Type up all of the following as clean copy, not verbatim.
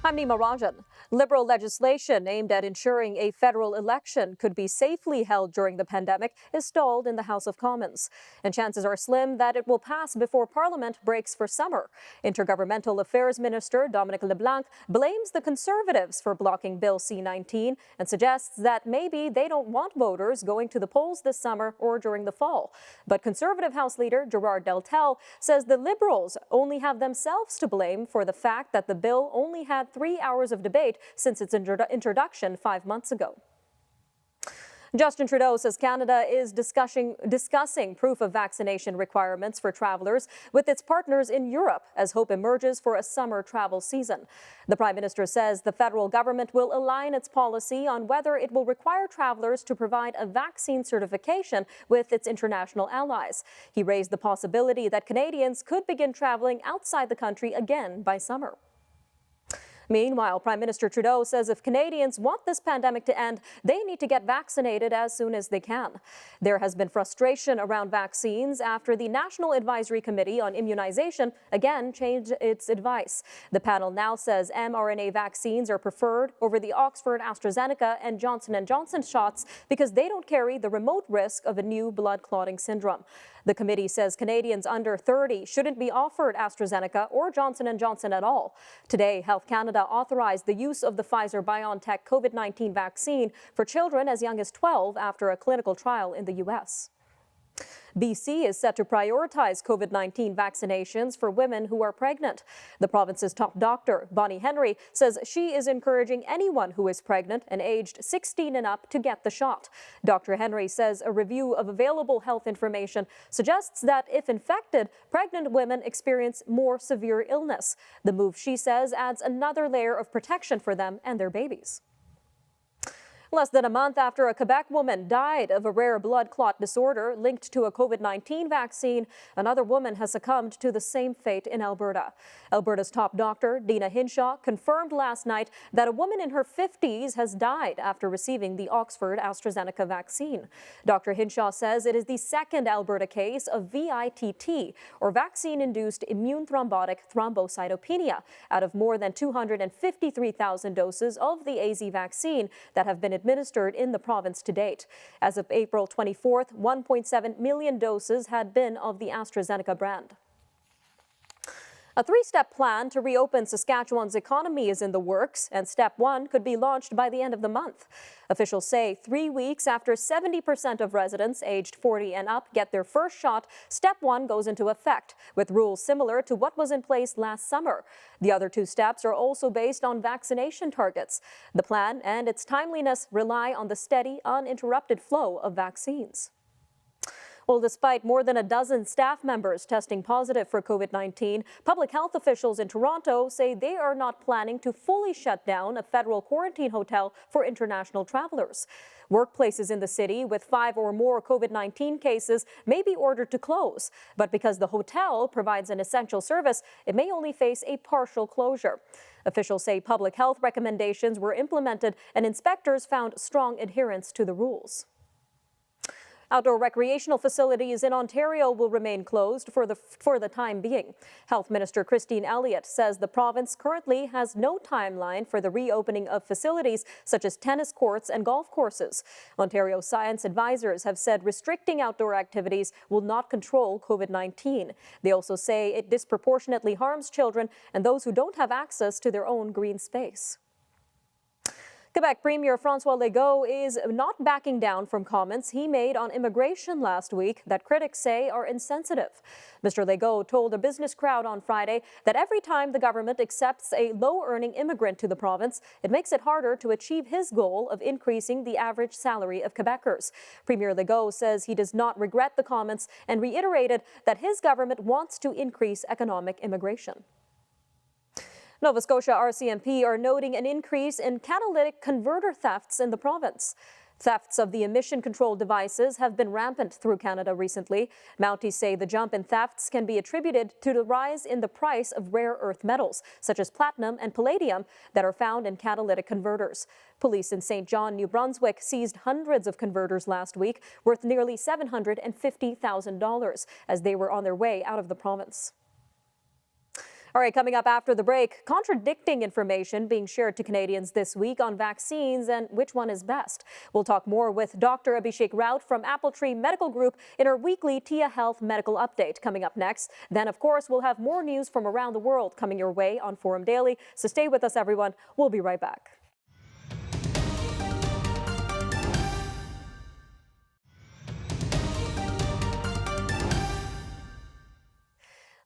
I'm Nima Rajan. Liberal legislation aimed at ensuring a federal election could be safely held during the pandemic is stalled in the House of Commons. And chances are slim that it will pass before Parliament breaks for summer. Intergovernmental Affairs Minister Dominic LeBlanc blames the Conservatives for blocking Bill C-19 and suggests that maybe they don't want voters going to the polls this summer or during the fall. But Conservative House Leader Gerard Deltel says the Liberals only have themselves to blame for the fact that the bill only had 3 hours of debate since its introduction 5 months ago. Justin Trudeau says Canada is discussing proof of vaccination requirements for travelers with its partners in Europe as hope emerges for a summer travel season. The Prime Minister says the federal government will align its policy on whether it will require travelers to provide a vaccine certification with its international allies. He raised the possibility that Canadians could begin traveling outside the country again by summer. Meanwhile, Prime Minister Trudeau says if Canadians want this pandemic to end, they need to get vaccinated as soon as they can. There has been frustration around vaccines after the National Advisory Committee on Immunization again changed its advice. The panel now says mRNA vaccines are preferred over the Oxford, AstraZeneca and Johnson & Johnson shots because they don't carry the remote risk of a new blood clotting syndrome. The committee says Canadians under 30 shouldn't be offered AstraZeneca or Johnson & Johnson at all. Today, Health Canada authorized the use of the Pfizer-BioNTech COVID-19 vaccine for children as young as 12 after a clinical trial in the U.S. BC is set to prioritize COVID-19 vaccinations for women who are pregnant. The province's top doctor, Bonnie Henry, says she is encouraging anyone who is pregnant and aged 16 and up to get the shot. Dr. Henry says a review of available health information suggests that if infected, pregnant women experience more severe illness. The move, she says, adds another layer of protection for them and their babies. Less than a month after a Quebec woman died of a rare blood clot disorder linked to a COVID-19 vaccine, another woman has succumbed to the same fate in Alberta. Alberta's top doctor, Dina Hinshaw, confirmed last night that a woman in her 50s has died after receiving the Oxford AstraZeneca vaccine. Dr. Hinshaw says it is the second Alberta case of VITT, or vaccine-induced immune thrombotic thrombocytopenia, out of more than 253,000 doses of the AZ vaccine that have been administered in the province to date. As of April 24th, 1.7 million doses had been of the AstraZeneca brand. A three-step plan to reopen Saskatchewan's economy is in the works, and step one could be launched by the end of the month. Officials say 3 weeks after 70% of residents aged 40 and up get their first shot, step one goes into effect, with rules similar to what was in place last summer. The other two steps are also based on vaccination targets. The plan and its timeliness rely on the steady, uninterrupted flow of vaccines. Well, despite more than a dozen staff members testing positive for COVID-19, public health officials in Toronto say they are not planning to fully shut down a federal quarantine hotel for international travelers. Workplaces in the city with 5 or more COVID-19 cases may be ordered to close, but because the hotel provides an essential service, it may only face a partial closure. Officials say public health recommendations were implemented and inspectors found strong adherence to the rules. Outdoor recreational facilities in Ontario will remain closed for the time being. Health Minister Christine Elliott says the province currently has no timeline for the reopening of facilities such as tennis courts and golf courses. Ontario science advisors have said restricting outdoor activities will not control COVID-19. They also say it disproportionately harms children and those who don't have access to their own green space. Quebec Premier François Legault is not backing down from comments he made on immigration last week that critics say are insensitive. Mr. Legault told a business crowd on Friday that every time the government accepts a low-earning immigrant to the province, it makes it harder to achieve his goal of increasing the average salary of Quebecers. Premier Legault says he does not regret the comments and reiterated that his government wants to increase economic immigration. Nova Scotia Rcmp are noting an increase in catalytic converter thefts in the province. Thefts of the emission control devices have been rampant through Canada recently. Mounties say the jump in thefts can be attributed to the rise in the price of rare earth metals, such as platinum and palladium, that are found in catalytic converters. Police in St. John, New Brunswick seized hundreds of converters last week, worth nearly $750,000, as they were on their way out of the province. All right, coming up after the break, contradicting information being shared to Canadians this week on vaccines and which one is best. We'll talk more with Dr. Abhishek Raut from Appletree Medical Group in our weekly TIA Health Medical Update coming up next. Then, of course, we'll have more news from around the world coming your way on Forum Daily. So stay with us, everyone. We'll be right back.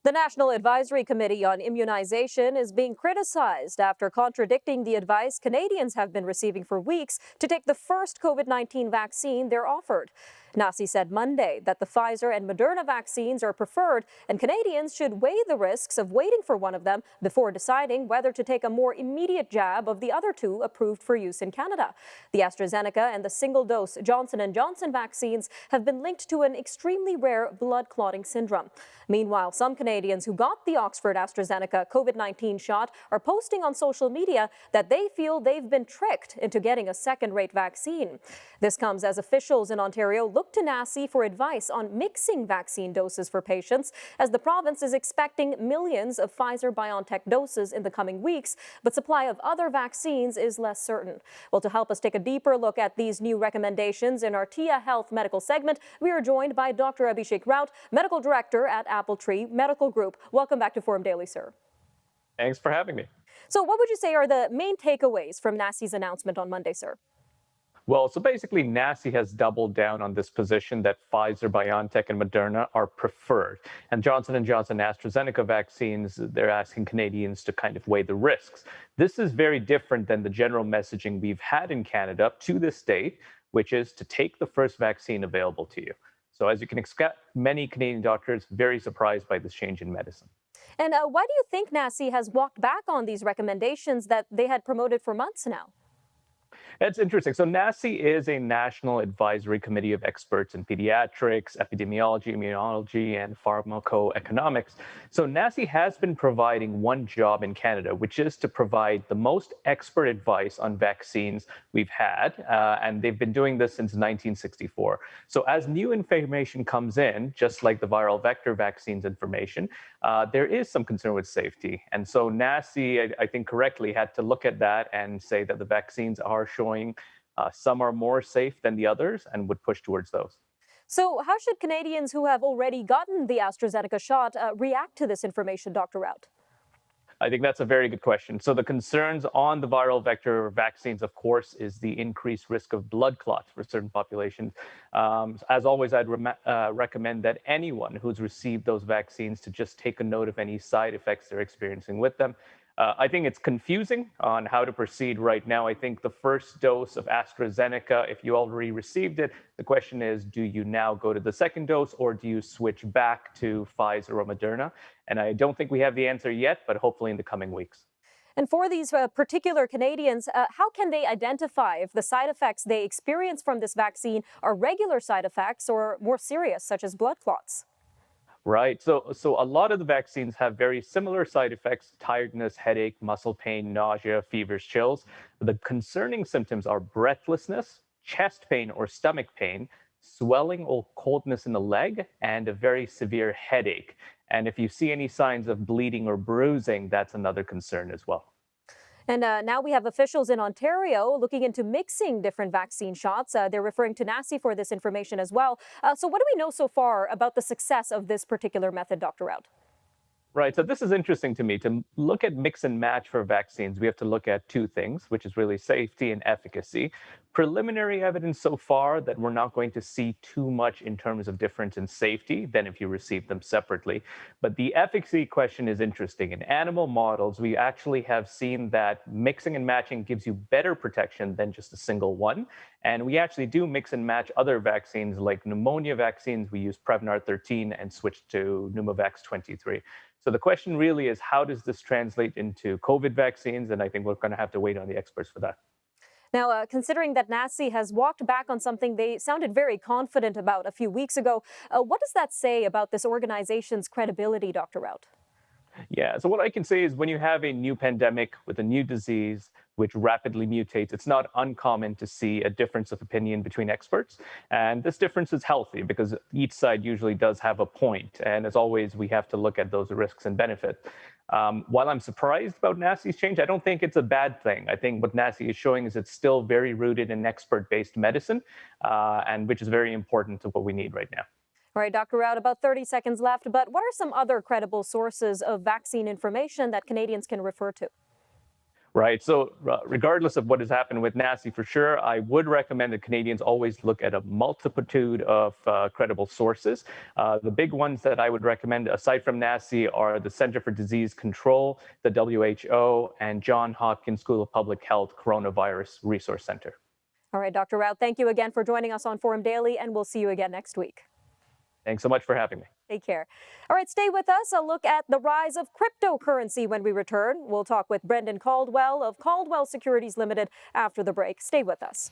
The National Advisory Committee on Immunization is being criticized after contradicting the advice Canadians have been receiving for weeks to take the first COVID-19 vaccine they're offered. NACI said Monday that the Pfizer and Moderna vaccines are preferred and Canadians should weigh the risks of waiting for one of them before deciding whether to take a more immediate jab of the other two approved for use in Canada. The AstraZeneca and the single-dose Johnson & Johnson vaccines have been linked to an extremely rare blood clotting syndrome. Meanwhile, some Canadians who got the Oxford AstraZeneca COVID-19 shot are posting on social media that they feel they've been tricked into getting a second-rate vaccine. This comes as officials in Ontario look to NACI for advice on mixing vaccine doses for patients, as the province is expecting millions of Pfizer-BioNTech doses in the coming weeks, but supply of other vaccines is less certain. Well, to help us take a deeper look at these new recommendations in our TIA Health Medical segment, we are joined by Dr. Abhishek Raut, Medical Director at Appletree Medical Group. Welcome back to Forum Daily, sir. Thanks for having me. So what would you say are the main takeaways from NACI's announcement on Monday, sir? Well, so basically, NACI has doubled down on this position that Pfizer, BioNTech, and Moderna are preferred. And Johnson & Johnson AstraZeneca vaccines, they're asking Canadians to kind of weigh the risks. This is very different than the general messaging we've had in Canada up to this date, which is to take the first vaccine available to you. So as you can expect, many Canadian doctors very surprised by this change in medicine. And why do you think NACI has walked back on these recommendations that they had promoted for months now? It's interesting. So NACI is a national advisory committee of experts in pediatrics, epidemiology, immunology, and pharmacoeconomics. So NACI has been providing one job in Canada, which is to provide the most expert advice on vaccines we've had. And they've been doing this since 1964. So as new information comes in, just like the viral vector vaccines information, there is some concern with safety. And so NACI, I think correctly, had to look at that and say that the vaccines are showing some are more safe than the others and would push towards those. So how should Canadians who have already gotten the AstraZeneca shot react to this information, Dr. Raut? I think that's a very good question. So the concerns on the viral vector vaccines, of course, is the increased risk of blood clots for certain populations. As always, I'd recommend that anyone who's received those vaccines to just take a note of any side effects they're experiencing with them. I think it's confusing on how to proceed right now. I think the first dose of AstraZeneca, if you already received it, the question is, do you now go to the second dose or do you switch back to Pfizer or Moderna? And I don't think we have the answer yet, but hopefully in the coming weeks. And for these particular Canadians, how can they identify if the side effects they experience from this vaccine are regular side effects or more serious, such as blood clots? Right. So a lot of the vaccines have very similar side effects: tiredness, headache, muscle pain, nausea, fevers, chills. The concerning symptoms are breathlessness, chest pain or stomach pain, swelling or coldness in the leg, and a very severe headache. And if you see any signs of bleeding or bruising, that's another concern as well. And now we have officials in Ontario looking into mixing different vaccine shots. They're referring to NACI for this information as well. So what do we know so far about the success of this particular method, Dr. Raut? Right. So this is interesting to me. To look at mix and match for vaccines, we have to look at two things, which is really safety and efficacy. Preliminary evidence so far that we're not going to see too much in terms of difference in safety than if you receive them separately. But the efficacy question is interesting. In animal models, we actually have seen that mixing and matching gives you better protection than just a single one. And we actually do mix and match other vaccines like pneumonia vaccines. We use Prevnar 13 and switched to Pneumovax 23. So the question really is, how does this translate into COVID vaccines? And I think we're going to have to wait on the experts for that. Now, considering that NACI has walked back on something they sounded very confident about a few weeks ago, what does that say about this organization's credibility, Dr. Raut? Yeah, so what I can say is when you have a new pandemic with a new disease which rapidly mutates, it's not uncommon to see a difference of opinion between experts. And this difference is healthy because each side usually does have a point. And as always, we have to look at those risks and benefits. While I'm surprised about NACI's change, I don't think it's a bad thing. I think what NACI is showing is it's still very rooted in expert-based medicine, and which is very important to what we need right now. All right, Dr. Raut, about 30 seconds left, but what are some other credible sources of vaccine information that Canadians can refer to? Right. So, regardless of what has happened with NACI, for sure, I would recommend that Canadians always look at a multitude of credible sources. The big ones that I would recommend, aside from NACI, are the Center for Disease Control, the WHO, and Johns Hopkins School of Public Health Coronavirus Resource Center. All right, Dr. Raut, thank you again for joining us on Forum Daily, and we'll see you again next week. Thanks so much for having me. Take care. All right, stay with us. A look at the rise of cryptocurrency when we return. We'll talk with Brendan Caldwell of Caldwell Securities Limited after the break. Stay with us.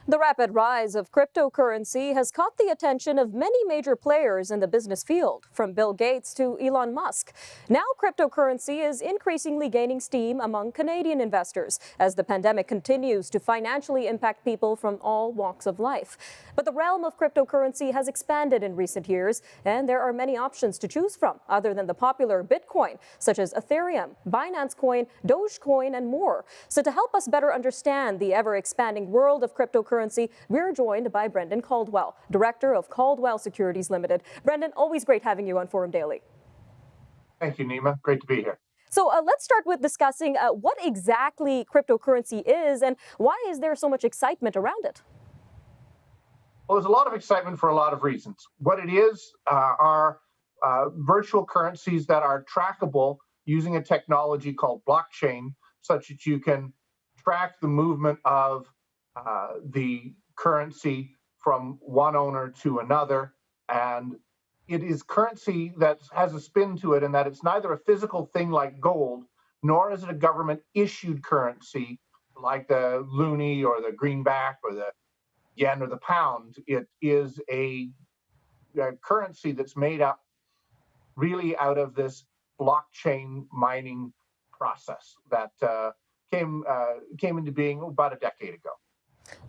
The rapid rise of cryptocurrency has caught the attention of many major players in the business field, from Bill Gates to Elon Musk. Now cryptocurrency is increasingly gaining steam among Canadian investors as the pandemic continues to financially impact people from all walks of life. But the realm of cryptocurrency has expanded in recent years, and there are many options to choose from other than the popular Bitcoin, such as Ethereum, Binance Coin, Dogecoin, and more. So to help us better understand the ever-expanding world of cryptocurrency, we're joined by Brendan Caldwell, Director of Caldwell Securities Limited. Brendan, always great having you on Forum Daily. Thank you, Nima. Great to be here. So let's start with discussing what exactly cryptocurrency is and why is there so much excitement around it? Well, there's a lot of excitement for a lot of reasons. What it is are virtual currencies that are trackable using a technology called blockchain, such that you can track the movement of the currency from one owner to another. And it is currency that has a spin to it in that it's neither a physical thing like gold, nor is it a government issued currency like the loonie or the greenback or the yen or the pound. It is a currency that's made up really out of this blockchain mining process that came into being about a decade ago.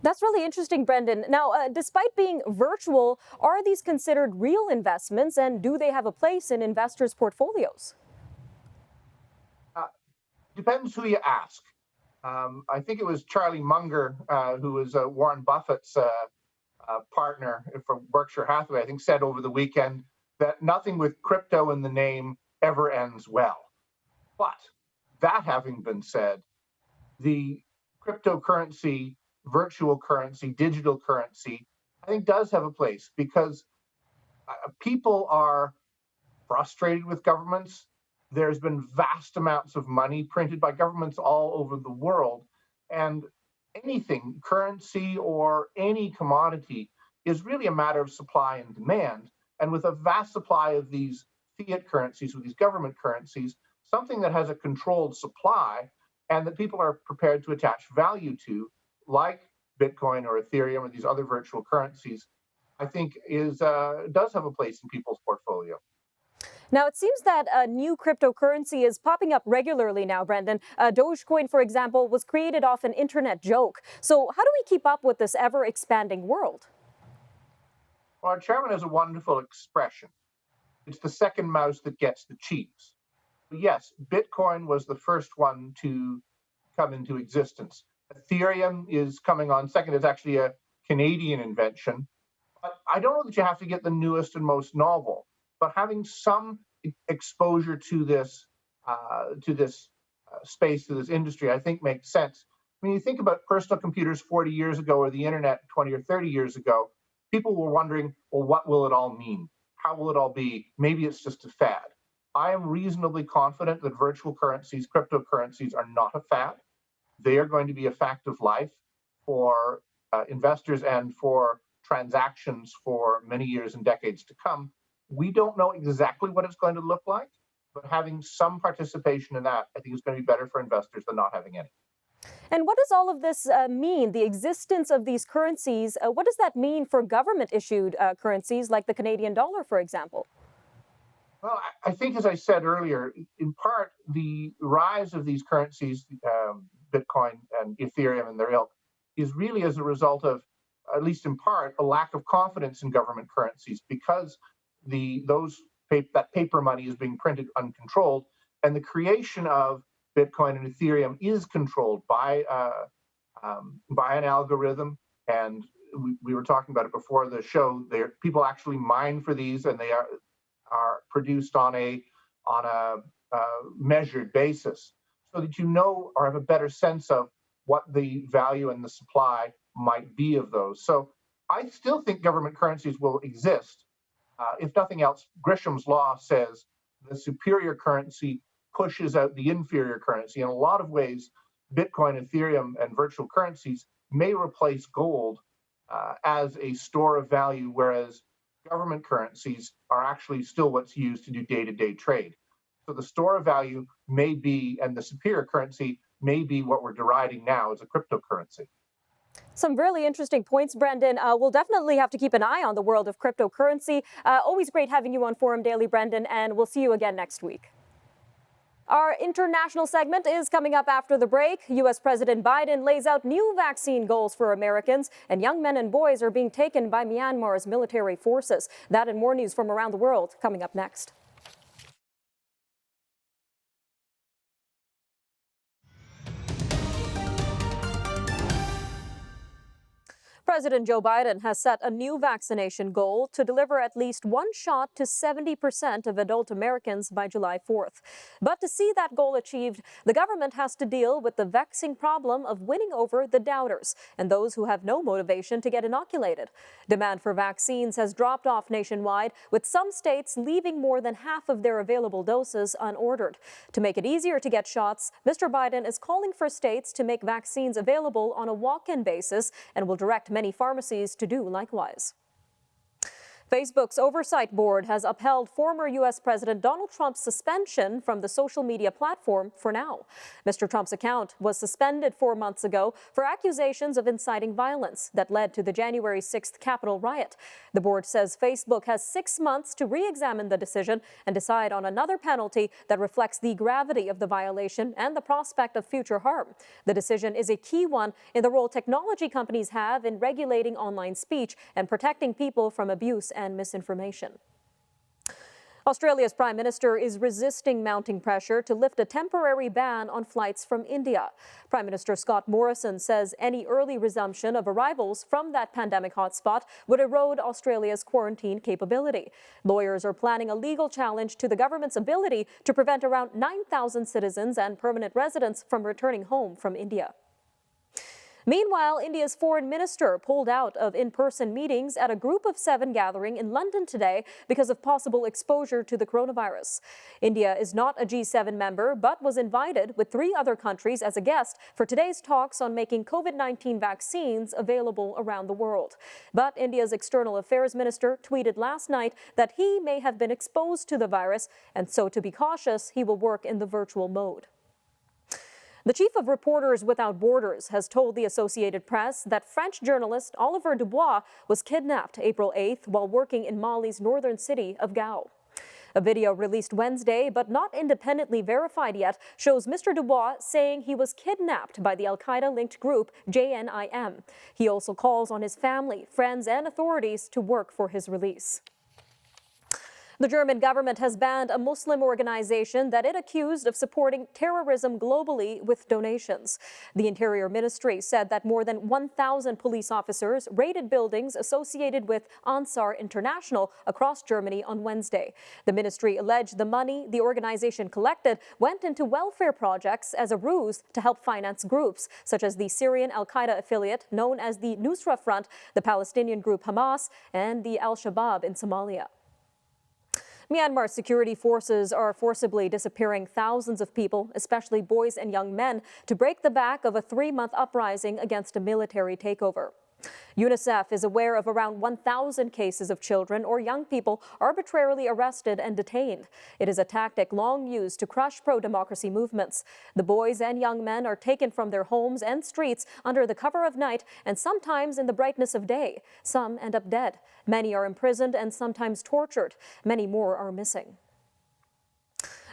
That's really interesting, Brendan. Now, despite being virtual, are these considered real investments, and do they have a place in investors' portfolios? Depends who you ask. I think it was Charlie Munger, who was Warren Buffett's partner for Berkshire Hathaway, I think said over the weekend that nothing with crypto in the name ever ends well. But that having been said, the cryptocurrency, virtual currency, digital currency, I think does have a place because people are frustrated with governments. There's been vast amounts of money printed by governments all over the world, and anything, currency or any commodity, is really a matter of supply and demand. And with a vast supply of these fiat currencies, with these government currencies, something that has a controlled supply and that people are prepared to attach value to, like Bitcoin or Ethereum or these other virtual currencies, I think does have a place in people's portfolio. Now, it seems that a new cryptocurrency is popping up regularly now, Brendan. Dogecoin, for example, was created off an internet joke. So how do we keep up with this ever-expanding world? Well, our chairman has a wonderful expression. It's the second mouse that gets the cheese. Yes, Bitcoin was the first one to come into existence. Ethereum is coming on second. It's actually a Canadian invention. But I don't know that you have to get the newest and most novel. But having some exposure to this space, to this industry, I think makes sense. When you think about personal computers 40 years ago or the internet 20 or 30 years ago, people were wondering, well, what will it all mean? How will it all be? Maybe it's just a fad. I am reasonably confident that virtual currencies, cryptocurrencies, are not a fad. They are going to be a fact of life for investors and for transactions for many years and decades to come. We don't know exactly what it's going to look like, but having some participation in that, I think, is going to be better for investors than not having any. And what does all of this mean, the existence of these currencies? What does that mean for government-issued currencies like the Canadian dollar, for example? Well, I think, as I said earlier, in part, the rise of these currencies, Bitcoin and Ethereum and their ilk, is really as a result of at least in part, a lack of confidence in government currencies because that paper money is being printed uncontrolled, and the creation of Bitcoin and Ethereum is controlled by an algorithm. And we were talking about it before the show. People actually mine for these, and they are produced on a measured basis, so that you know or have a better sense of what the value and the supply might be of those. So I still think government currencies will exist. If nothing else, Grisham's law says the superior currency pushes out the inferior currency. In a lot of ways, Bitcoin, Ethereum, and virtual currencies may replace gold as a store of value, whereas government currencies are actually still what's used to do day-to-day trade. So the store of value may be, and the superior currency may be what we're deriding now as a cryptocurrency. Some really interesting points, Brendan. We'll definitely have to keep an eye on the world of cryptocurrency. Always great having you on Forum Daily, Brendan, and we'll see you again next week. Our international segment is coming up after the break. U.S. President Biden lays out new vaccine goals for Americans, and young men and boys are being taken by Myanmar's military forces. That and more news from around the world coming up next. President Joe Biden has set a new vaccination goal to deliver at least one shot to 70% of adult Americans by July 4th. But to see that goal achieved, the government has to deal with the vexing problem of winning over the doubters and those who have no motivation to get inoculated. Demand for vaccines has dropped off nationwide, with some states leaving more than half of their available doses unordered. To make it easier to get shots, Mr. Biden is calling for states to make vaccines available on a walk-in basis and will direct many pharmacies to do likewise. Facebook's oversight board has upheld former U.S. President Donald Trump's suspension from the social media platform for now. Mr. Trump's account was suspended 4 months ago for accusations of inciting violence that led to the January 6th Capitol riot. The board says Facebook has 6 months to re-examine the decision and decide on another penalty that reflects the gravity of the violation and the prospect of future harm. The decision is a key one in the role technology companies have in regulating online speech and protecting people from abuse and misinformation. Australia's Prime Minister is resisting mounting pressure to lift a temporary ban on flights from India. Prime Minister Scott Morrison says any early resumption of arrivals from that pandemic hotspot would erode Australia's quarantine capability. Lawyers are planning a legal challenge to the government's ability to prevent around 9,000 citizens and permanent residents from returning home from India. Meanwhile, India's foreign minister pulled out of in-person meetings at a Group of 7 gathering in London today because of possible exposure to the coronavirus. India is not a G7 member, but was invited with 3 other countries as a guest for today's talks on making COVID-19 vaccines available around the world. But India's external affairs minister tweeted last night that he may have been exposed to the virus, and so to be cautious, he will work in the virtual mode. The chief of Reporters Without Borders has told the Associated Press that French journalist Olivier Dubois was kidnapped April 8th while working in Mali's northern city of Gao. A video released Wednesday, but not independently verified yet, shows Mr. Dubois saying he was kidnapped by the al-Qaeda-linked group JNIM. He also calls on his family, friends, and authorities to work for his release. The German government has banned a Muslim organization that it accused of supporting terrorism globally with donations. The Interior Ministry said that more than 1,000 police officers raided buildings associated with Ansar International across Germany on Wednesday. The ministry alleged the money the organization collected went into welfare projects as a ruse to help finance groups such as the Syrian al-Qaeda affiliate known as the Nusra Front, the Palestinian group Hamas, and the Al-Shabaab in Somalia. Myanmar security forces are forcibly disappearing thousands of people, especially boys and young men, to break the back of a 3-month uprising against a military takeover. UNICEF is aware of around 1,000 cases of children or young people arbitrarily arrested and detained. It is a tactic long used to crush pro-democracy movements. The boys and young men are taken from their homes and streets under the cover of night and sometimes in the brightness of day. Some end up dead. Many are imprisoned and sometimes tortured. Many more are missing.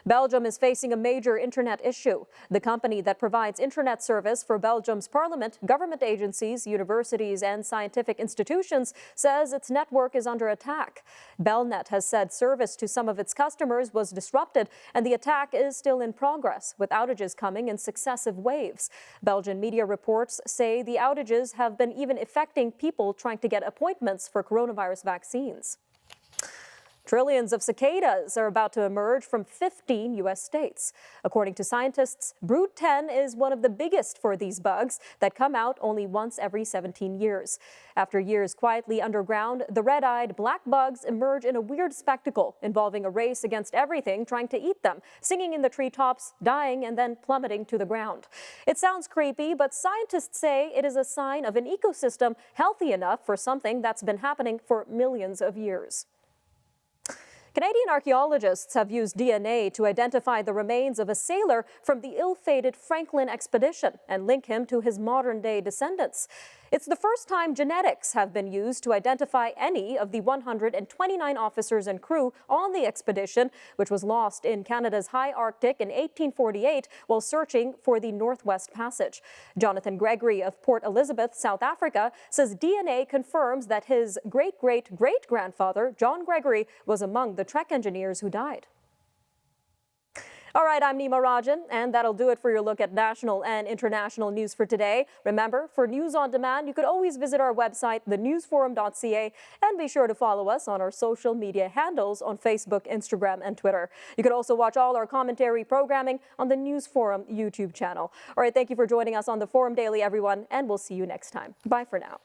Belgium is facing a major internet issue. The company that provides internet service for Belgium's parliament, government agencies, universities, and scientific institutions says its network is under attack. Belnet has said service to some of its customers was disrupted, and the attack is still in progress, with outages coming in successive waves. Belgian media reports say the outages have been even affecting people trying to get appointments for coronavirus vaccines. Trillions of cicadas are about to emerge from 15 U.S. states. According to scientists, Brood 10 is one of the biggest for these bugs that come out only once every 17 years. After years quietly underground, the red-eyed black bugs emerge in a weird spectacle involving a race against everything trying to eat them, singing in the treetops, dying, and then plummeting to the ground. It sounds creepy, but scientists say it is a sign of an ecosystem healthy enough for something that's been happening for millions of years. Canadian archaeologists have used DNA to identify the remains of a sailor from the ill-fated Franklin expedition and link him to his modern-day descendants. It's the first time genetics have been used to identify any of the 129 officers and crew on the expedition, which was lost in Canada's high Arctic in 1848 while searching for the Northwest Passage. Jonathan Gregory of Port Elizabeth, South Africa, says DNA confirms that his great-great-great-grandfather, John Gregory, was among the Trek engineers who died. All right, I'm Nima Rajan, and that'll do it for your look at national and international news for today. Remember, for news on demand, you could always visit our website, thenewsforum.ca, and be sure to follow us on our social media handles on Facebook, Instagram, and Twitter. You could also watch all our commentary programming on the News Forum YouTube channel. All right, thank you for joining us on the Forum Daily, everyone, and we'll see you next time. Bye for now.